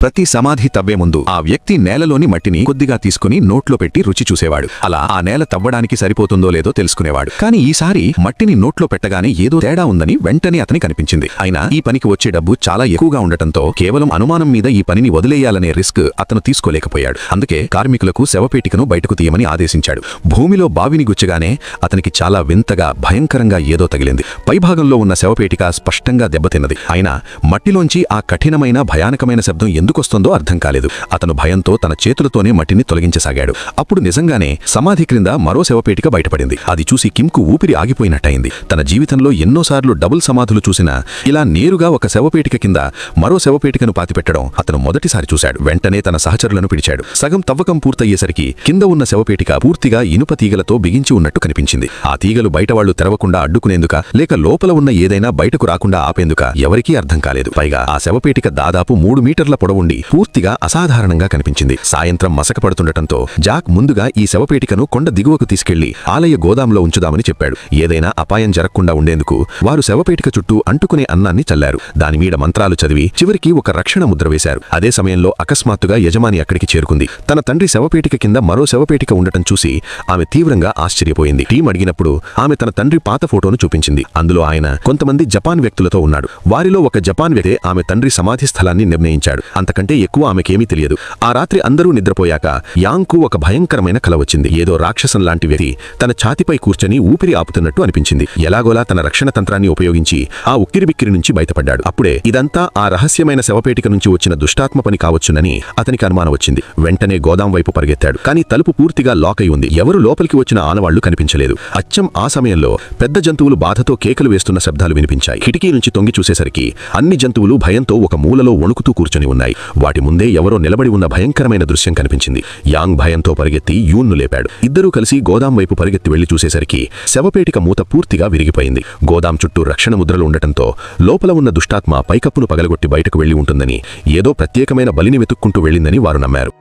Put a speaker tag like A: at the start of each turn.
A: ప్రతి సమాధి తవ్వే ముందు ఆ వ్యక్తి నేలలోని మట్టిని కొద్దిగా తీసుకుని నోట్లో పెట్టి రుచి చూసేవాడు. అలా ఆ నేల తవ్వడానికి సరిపోతుందో లేదో తెలుసుకునేవాడు. కాని ఈసారి మట్టిని నోట్లో పెట్టగానే ఏదో తేడా ఉందని వెంటనే అతని కనిపించింది. అయినా ఈ పనికి వచ్చే డబ్బు చాలా ఎక్కువగా ఉండటంతో కేవలం అనుమానం మీద ఈ పనిని వదిలేయాలనే రిస్క్ అతను తీసుకోలేకపోయాడు. అందుకే కార్మికులకు శవపేటికను బయటకు తీయమని ఆదేశించాడు. భూమిలో బావిని గుచ్చగానే అతనికి చాలా వింతగా భయంకరంగా ఏదో తగిలింది. పైభాగంలో ఉన్న శవపేటిక స్పష్టంగా దెబ్బతిన్నది. అయినా మట్టిలోంచి ఆ కఠినమైన భయానకమైన శబ్దం ఎందుకొస్తుందో అర్థం కాలేదు. అతను భయంతో తన చేతులతోనే మట్టిని తొలగించసాగాడు. అప్పుడు నిజంగానే సమాధి క్రింద మరో శవపేటిక బయటపడింది. అది చూసి కిమ్కు ఊపిరి ఆగిపోయినట్టయింది. తన జీవితంలో ఎన్నోసార్లు డబుల్ సమాధులు చూసినా ఇలా నేరుగా ఒక శవపేటిక కింద మరో శవపేటికను పాతిపెట్టడం అతను మొదటిసారి చూశాడు. వెంటనే తన సహచరులను పిలిచాడు. సగం తవ్వకం పూర్తయ్యేసరికి కింద ఉన్న శవపేటిక పూర్తిగా ఇనుప తీగలతో బిగించి ఉన్నట్టు కనిపించింది. ఆ తీగలు బయటవాళ్లు తెరవకుండా అడ్డుకునేందుక లేక లోపల ఉన్న ఏదైనా బయటకు రాకుండా ఆపేందుక ఎవరికీ అర్థం కాలేదు. పైగా ఆ శవపేటిక దాదాపు 3 మీటర్ల పొడవుండి పూర్తిగా అసాధారణంగా కనిపించింది. సాయంత్రం మసకపడుతుండటంతో జాక్ ముందుగా ఈ శవపేటికను కొండ దిగువకు తీసుకెళ్లి ఆలయ గోదాంలో ఉంచుదామని చెప్పాడు. ఏదైనా అపాయం జరగకుండా ఉండేందుకు వారు శవపేటిక చుట్టూ అంటుకునే అన్నాన్ని చల్లారు. దానిమీద మంత్రాలు చదివి చివరికి ఒక రక్షణ ముద్ర వేశారు. అదే సమయంలో అకస్మాత్తుగా యజమాని అక్కడికి చేరుకుంది. తన తండ్రి శవపేటిక కింద మరో శవపేటిక ఉండటం చూసి ఆమె తీవ్రంగా ఆశ్చర్యపోయింది. టీం అడిగినప్పుడు ఆమె తన తండ్రి పాత ఫోటోను చూపించింది. అందులో ఆయన కొంతమంది జపాన్ వ్యక్తులతో ఉన్నాడు. వారిలో ఒక జపాన్ వ్యక్తే ఆమె తండ్రి సమాధి స్థలాన్ని నిర్ణయించాడు. అంతకంటే ఎక్కువ ఆమెకేమీ తెలియదు. ఆ రాత్రి అందరూ నిద్రపోయాక యాంగ్కు ఒక భయంకరమైన కల వచ్చింది. ఏదో రాక్షసం లాంటి వ్యక్తి తన ఛాతిపై కూర్చొని ఊపిరి ఆపుతున్నట్టు అనిపించింది. ఎలాగోలా తన రక్షణ తంత్రాన్ని ఉపయోగించి ఆ ఉక్కిరిబిక్కిరి నుంచి బయటపడ్డాడు. అప్పుడే ఇదంతా ఆ రహస్యమైన శవపేటిక నుంచి వచ్చిన దుష్టాత్మ పని కావచ్చునని అతనికి అనుమానం వచ్చింది. వెంటనే గోదాం వైపు పరిగెత్తాడు. కానీ తలుపు పూర్తిగా లాక్ అయి ఉంది. ఎవరు లోపలికి వచ్చిన ఆనవాళ్లు కనిపించలేదు. అచ్చం ఆ సమయంలో పెద్ద జంతువులు బాధతో కేకలు వేస్తున్న శబ్దాలు వినిపించాయి. కిటికీ నుంచి తొంగి చూసేసరికి అన్ని జంతువులు భయంతో ఒక మూలలో వణుకుతూ కూర్చొని ఉన్నాయి. వాటి ముందే ఎవరో నిలబడి ఉన్న భయంకరమైన దృశ్యం కనిపించింది. యాంగ్ భయంతో పరిగెత్తి యూన్ను లేపాడు. ఇద్దరూ కలిసి గోదాం వైపు పరిగెత్తి వెళ్లి చూసేసరికి శవపేటిక మూత పూర్తిగా విరిగిపోయింది. గోదాం చుట్టూ రక్షణ ముద్రలు ఉండటంతో లోపల ఉన్న దుష్టాత్మ పైకప్పును పగలగొట్టి బయటకు వెళ్లి ఉంటుందని, ఏదో ప్రత్యేకమైన బలిని వెతుక్కుంటూ వెళ్లిందని వారు నమ్మారు.